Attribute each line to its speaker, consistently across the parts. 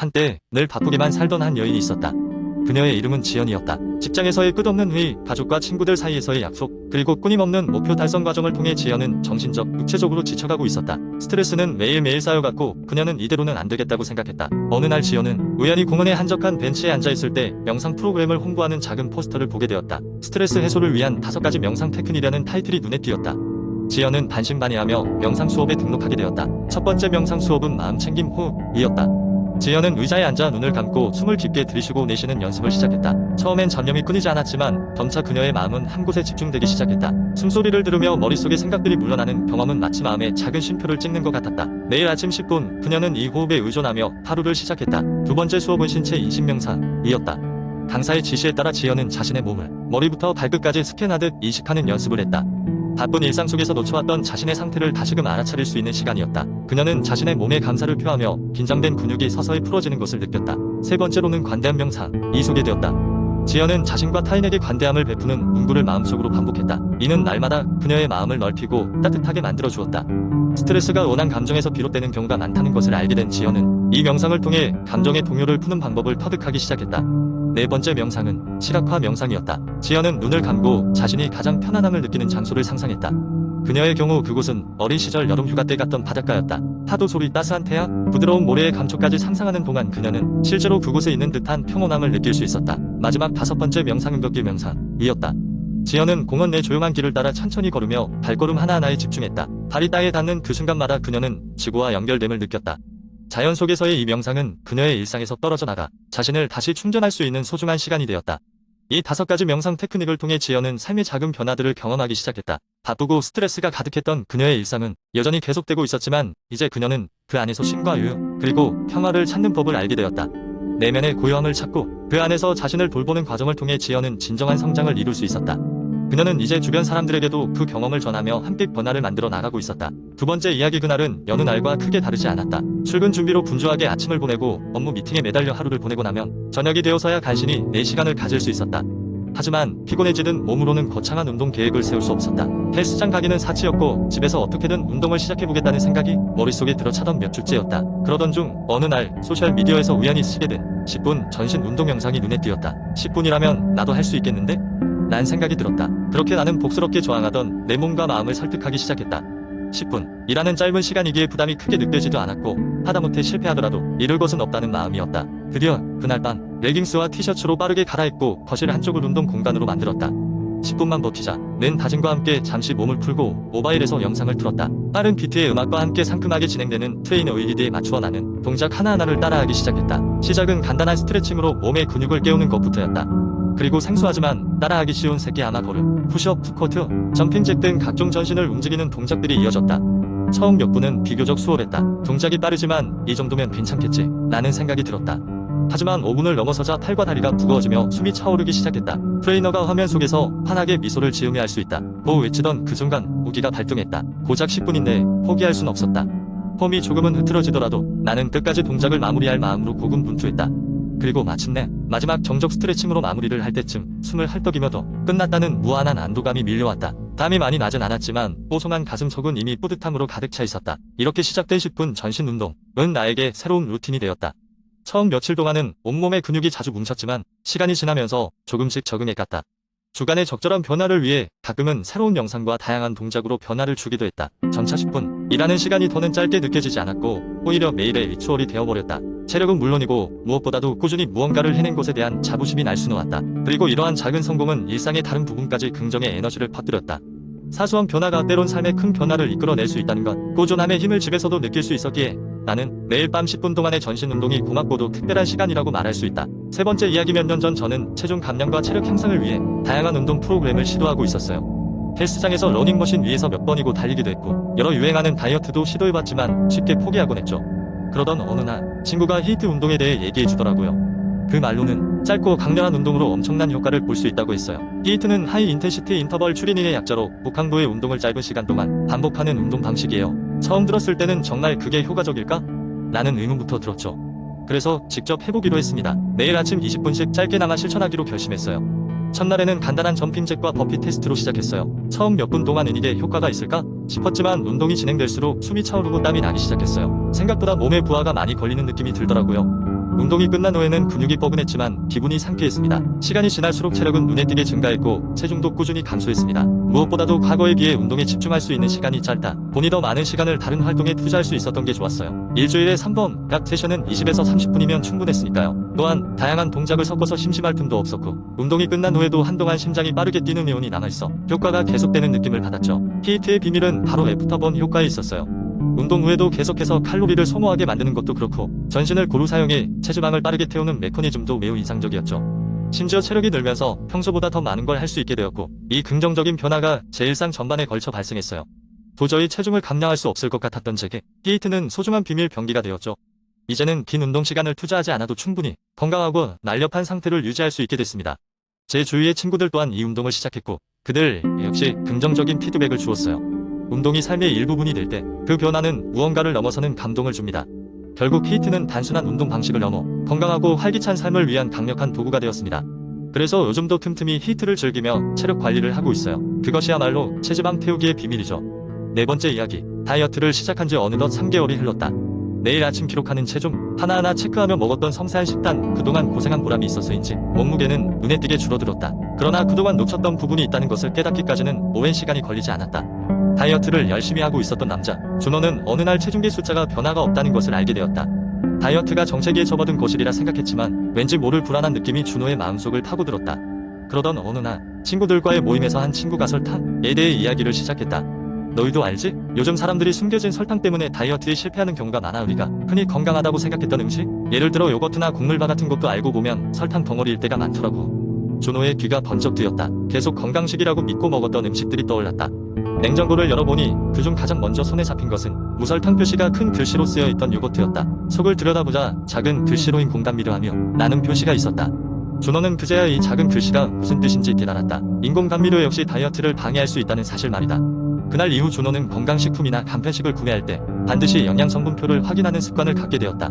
Speaker 1: 한때 늘 바쁘게만 살던 한 여인이 있었다. 그녀의 이름은 지연이었다. 직장에서의 끝없는 회의, 가족과 친구들 사이에서의 약속, 그리고 끊임없는 목표 달성 과정을 통해 지연은 정신적, 육체적으로 지쳐가고 있었다. 스트레스는 매일매일 쌓여갔고 그녀는 이대로는 안 되겠다고 생각했다. 어느 날 지연은 우연히 공원의 한적한 벤치에 앉아있을 때 명상 프로그램을 홍보하는 작은 포스터를 보게 되었다. 스트레스 해소를 위한 5가지 명상 테크닉이라는 타이틀이 눈에 띄었다. 지연은 반신반의하며 명상 수업에 등록하게 되었다. 첫 번째 명상 수업은 마음챙김 호흡이었다. 지연은 의자에 앉아 눈을 감고 숨을 깊게 들이쉬고 내쉬는 연습을 시작했다. 처음엔 전념이 끊이지 않았지만 점차 그녀의 마음은 한 곳에 집중되기 시작했다. 숨소리를 들으며 머릿속의 생각들이 물러나는 경험은 마치 마음에 작은 쉼표를 찍는 것 같았다. 매일 아침 10분 그녀는 이 호흡에 의존하며 하루를 시작했다. 두 번째 수업은 신체 인식 명상이었다. 강사의 지시에 따라 지연은 자신의 몸을 머리부터 발끝까지 스캔하듯 인식하는 연습을 했다. 바쁜 일상 속에서 놓쳐왔던 자신의 상태를 다시금 알아차릴 수 있는 시간이었다. 그녀는 자신의 몸에 감사를 표하며 긴장된 근육이 서서히 풀어지는 것을 느꼈다. 세 번째로는 관대한 명상이 소개되었다. 지연은 자신과 타인에게 관대함을 베푸는 문구를 마음속으로 반복했다. 이는 날마다 그녀의 마음을 넓히고 따뜻하게 만들어주었다. 스트레스가 원한 감정에서 비롯되는 경우가 많다는 것을 알게 된 지연은 이 명상을 통해 감정의 동요를 푸는 방법을 터득하기 시작했다. 네 번째 명상은 시각화 명상이었다. 지연은 눈을 감고 자신이 가장 편안함을 느끼는 장소를 상상했다. 그녀의 경우 그곳은 어린 시절 여름 휴가 때 갔던 바닷가였다. 파도 소리, 따스한 태양, 부드러운 모래의 감촉까지 상상하는 동안 그녀는 실제로 그곳에 있는 듯한 평온함을 느낄 수 있었다. 마지막 5번째 명상은 걷기 명상이었다. 지연은 공원 내 조용한 길을 따라 천천히 걸으며 발걸음 하나하나에 집중했다. 발이 땅에 닿는 그 순간마다 그녀는 지구와 연결됨을 느꼈다. 자연 속에서의 이 명상은 그녀의 일상에서 떨어져 나가 자신을 다시 충전할 수 있는 소중한 시간이 되었다. 이 5가지 명상 테크닉을 통해 지연은 삶의 작은 변화들을 경험하기 시작했다. 바쁘고 스트레스가 가득했던 그녀의 일상은 여전히 계속되고 있었지만 이제 그녀는 그 안에서 쉼과 여유, 그리고 평화를 찾는 법을 알게 되었다. 내면의 고요함을 찾고 그 안에서 자신을 돌보는 과정을 통해 지연은 진정한 성장을 이룰 수 있었다. 그녀는 이제 주변 사람들에게도 그 경험을 전하며 함께 변화를 만들어 나가고 있었다. 두 번째 이야기. 그날은 여느 날과 크게 다르지 않았다. 출근 준비로 분주하게 아침을 보내고 업무 미팅에 매달려 하루를 보내고 나면 저녁이 되어서야 간신히 내 시간을 가질 수 있었다. 하지만 피곤해지던 몸으로는 거창한 운동 계획을 세울 수 없었다. 헬스장 가기는 사치였고 집에서 어떻게든 운동을 시작해보겠다는 생각이 머릿속에 들어차던 몇 주째였다. 그러던 중 어느 날 소셜미디어에서 우연히 스치게 된 10분 전신 운동 영상이 눈에 띄었다. 10분이라면 나도 할 수 있겠는데? 란 생각이 들었다. 그렇게 나는 복스럽게 저항하던 내 몸과 마음을 설득하기 시작했다. 10분이라는 짧은 시간이기에 부담이 크게 느껴지도 않았고 하다못해 실패하더라도 이룰 것은 없다는 마음이었다. 드디어 그날 밤 레깅스와 티셔츠로 빠르게 갈아입고 거실 한쪽을 운동 공간으로 만들었다. 10분만 버티자 는 다짐과 함께 잠시 몸을 풀고 모바일에서 영상을 틀었다. 빠른 비트의 음악과 함께 상큼하게 진행되는 트레이너의 리드에 맞추어 나는 동작 하나하나를 따라하기 시작했다. 시작은 간단한 스트레칭으로 몸의 근육을 깨우는 것부터였다. 그리고 생소하지만 따라하기 쉬운 새끼 아마 걸음, 푸시업, 푸커트, 점핑잭 등 각종 전신을 움직이는 동작들이 이어졌다. 처음 몇 분은 비교적 수월했다. 동작이 빠르지만 이 정도면 괜찮겠지 라는 생각이 들었다. 하지만 5분을 넘어서자 팔과 다리가 무거워지며 숨이 차오르기 시작했다. 트레이너가 화면 속에서 환하게 미소를 지으며 할 수 있다 고 외치던 그 순간 무기가 발동했다. 고작 10분인데 포기할 순 없었다. 폼이 조금은 흐트러지더라도 나는 끝까지 동작을 마무리할 마음으로 고군분투했다. 그리고 마침내 마지막 정적 스트레칭으로 마무리를 할 때쯤 숨을 헐떡이며도 끝났다는 무한한 안도감이 밀려왔다. 땀이 많이 나진 않았지만 뽀송한 가슴 속은 이미 뿌듯함으로 가득 차 있었다. 이렇게 시작된 10분 전신 운동은 나에게 새로운 루틴이 되었다. 처음 며칠 동안은 온몸의 근육이 자주 뭉쳤지만 시간이 지나면서 조금씩 적응해갔다. 주간의 적절한 변화를 위해 가끔은 새로운 영상과 다양한 동작으로 변화를 주기도 했다. 점차 10분이라는 시간이 더는 짧게 느껴지지 않았고 오히려 매일의 리추얼이 되어버렸다. 체력은 물론이고 무엇보다도 꾸준히 무언가를 해낸 것에 대한 자부심이 날수놓았다. 그리고 이러한 작은 성공은 일상의 다른 부분까지 긍정의 에너지를 퍼뜨렸다. 사소한 변화가 때론 삶의 큰 변화를 이끌어낼 수 있다는 것, 꾸준함의 힘을 집에서도 느낄 수 있었기에 나는 매일 밤 10분 동안의 전신 운동이 고맙고도 특별한 시간이라고 말할 수 있다. 세 번째 이야기. 몇 년 전 저는 체중 감량과 체력 향상을 위해 다양한 운동 프로그램을 시도하고 있었어요. 헬스장에서 러닝머신 위에서 몇 번이고 달리기도 했고 여러 유행하는 다이어트도 시도해봤지만 쉽게 포기하곤 했죠. 그러던 어느 날 친구가 히트 운동에 대해 얘기해주더라고요. 그 말로는 짧고 강렬한 운동으로 엄청난 효과를 볼 수 있다고 했어요. 히트는 하이 인텐시티 인터벌 트레이닝의 약자로 고강도의 운동을 짧은 시간 동안 반복하는 운동 방식이에요. 처음 들었을 때는 정말 그게 효과적일까? 라는 의문부터 들었죠. 그래서 직접 해보기로 했습니다. 매일 아침 20분씩 짧게나마 실천하기로 결심했어요. 첫날에는 간단한 점핑잭과 버피 테스트로 시작했어요. 처음 몇 분 동안은 이게 효과가 있을까 싶었지만 운동이 진행될수록 숨이 차오르고 땀이 나기 시작했어요. 생각보다 몸에 부하가 많이 걸리는 느낌이 들더라고요. 운동이 끝난 후에는 근육이 뻐근했지만 기분이 상쾌했습니다. 시간이 지날수록 체력은 눈에 띄게 증가했고 체중도 꾸준히 감소했습니다. 무엇보다도 과거에 비해 운동에 집중할 수 있는 시간이 짧다 보니 더 많은 시간을 다른 활동에 투자할 수 있었던 게 좋았어요. 일주일에 3번 각 세션은 20에서 30분이면 충분했으니까요. 또한 다양한 동작을 섞어서 심심할 틈도 없었고 운동이 끝난 후에도 한동안 심장이 빠르게 뛰는 요원이 남아있어 효과가 계속되는 느낌을 받았죠. 히트의 비밀은 바로 애프터번 효과에 있었어요. 운동 후에도 계속해서 칼로리를 소모하게 만드는 것도 그렇고 전신을 고루 사용해 체지방을 빠르게 태우는 메커니즘도 매우 인상적이었죠. 심지어 체력이 늘면서 평소보다 더 많은 걸 할 수 있게 되었고 이 긍정적인 변화가 제 일상 전반에 걸쳐 발생했어요. 도저히 체중을 감량할 수 없을 것 같았던 제게 히트는 소중한 비밀 병기가 되었죠. 이제는 긴 운동 시간을 투자하지 않아도 충분히 건강하고 날렵한 상태를 유지할 수 있게 됐습니다. 제 주위의 친구들 또한 이 운동을 시작했고 그들 역시 긍정적인 피드백을 주었어요. 운동이 삶의 일부분이 될 때 그 변화는 무언가를 넘어서는 감동을 줍니다. 결국 히트는 단순한 운동 방식을 넘어 건강하고 활기찬 삶을 위한 강력한 도구가 되었습니다. 그래서 요즘도 틈틈이 히트를 즐기며 체력 관리를 하고 있어요. 그것이야말로 체지방 태우기의 비밀이죠. 네 번째 이야기, 다이어트를 시작한 지 어느덧 3개월이 흘렀다. 매일 아침 기록하는 체중 하나하나 체크하며 먹었던 섬세한 식단, 그동안 고생한 보람이 있어서인지 몸무게는 눈에 띄게 줄어들었다. 그러나 그동안 놓쳤던 부분이 있다는 것을 깨닫기까지는 오랜 시간이 걸리지 않았다. 다이어트를 열심히 하고 있었던 남자 준호는 어느 날 체중계 숫자가 변화가 없다는 것을 알게 되었다. 다이어트가 정체기에 접어든 것이라 생각했지만 왠지 모를 불안한 느낌이 준호의 마음속을 파고들었다. 그러던 어느 날 친구들과의 모임에서 한 친구가 설탕에 대해 이야기를 시작했다. 너희도 알지? 요즘 사람들이 숨겨진 설탕 때문에 다이어트에 실패하는 경우가 많아. 우리가 흔히 건강하다고 생각했던 음식, 예를 들어 요거트나 곡물바 같은 것도 알고 보면 설탕 덩어리일 때가 많더라고. 준호의 귀가 번쩍 뜨였다. 계속 건강식이라고 믿고 먹었던 음식들이 떠올랐다. 냉장고를 열어보니 그중 가장 먼저 손에 잡힌 것은 무설탕 표시가 큰 글씨로 쓰여 있던 요거트였다. 속을 들여다보자 작은 글씨로 인공감미료하며 라는 표시가 있었다. 준호는 그제야 이 작은 글씨가 무슨 뜻인지 깨달았다. 인공감미료 역시 다이어트를 방해할 수 있다는 사실 말이다. 그날 이후 준호는 건강식품이나 간편식을 구매할 때 반드시 영양성분표를 확인하는 습관을 갖게 되었다.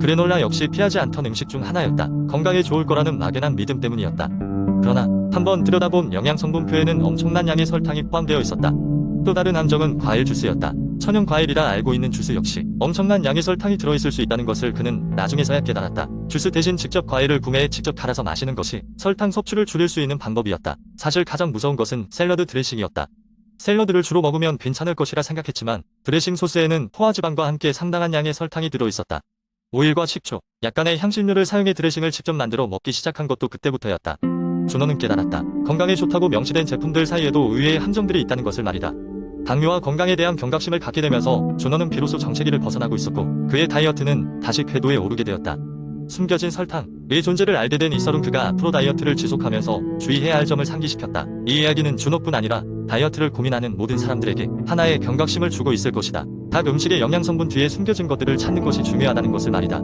Speaker 1: 그래놀라 역시 피하지 않던 음식 중 하나였다. 건강에 좋을 거라는 막연한 믿음 때문이었다. 그러나 한번 들여다본 영양성분표에는 엄청난 양의 설탕이 포함되어 있었다. 또 다른 함정은 과일 주스였다. 천연 과일이라 알고 있는 주스 역시 엄청난 양의 설탕이 들어있을 수 있다는 것을 그는 나중에서야 깨달았다. 주스 대신 직접 과일을 구매해 직접 갈아서 마시는 것이 설탕 섭취를 줄일 수 있는 방법이었다. 사실 가장 무서운 것은 샐러드 드레싱이었다. 샐러드를 주로 먹으면 괜찮을 것이라 생각했지만 드레싱 소스에는 포화지방과 함께 상당한 양의 설탕이 들어있었다. 오일과 식초, 약간의 향신료를 사용해 드레싱을 직접 만들어 먹기 시작한 것도 그때부터였다. 준호는 깨달았다. 건강에 좋다고 명시된 제품들 사이에도 의외의 함정들이 있다는 것을 말이다. 당뇨와 건강에 대한 경각심을 갖게 되면서 준호는 비로소 정체기를 벗어나고 있었고 그의 다이어트는 다시 궤도에 오르게 되었다. 숨겨진 설탕의 존재를 알게 된 이설은 그가 앞으로 다이어트를 지속하면서 주의해야 할 점을 상기시켰다. 이 이야기는 준호뿐 아니라 다이어트를 고민하는 모든 사람들에게 하나의 경각심을 주고 있을 것이다. 각 음식의 영양성분 뒤에 숨겨진 것들을 찾는 것이 중요하다는 것을 말이다.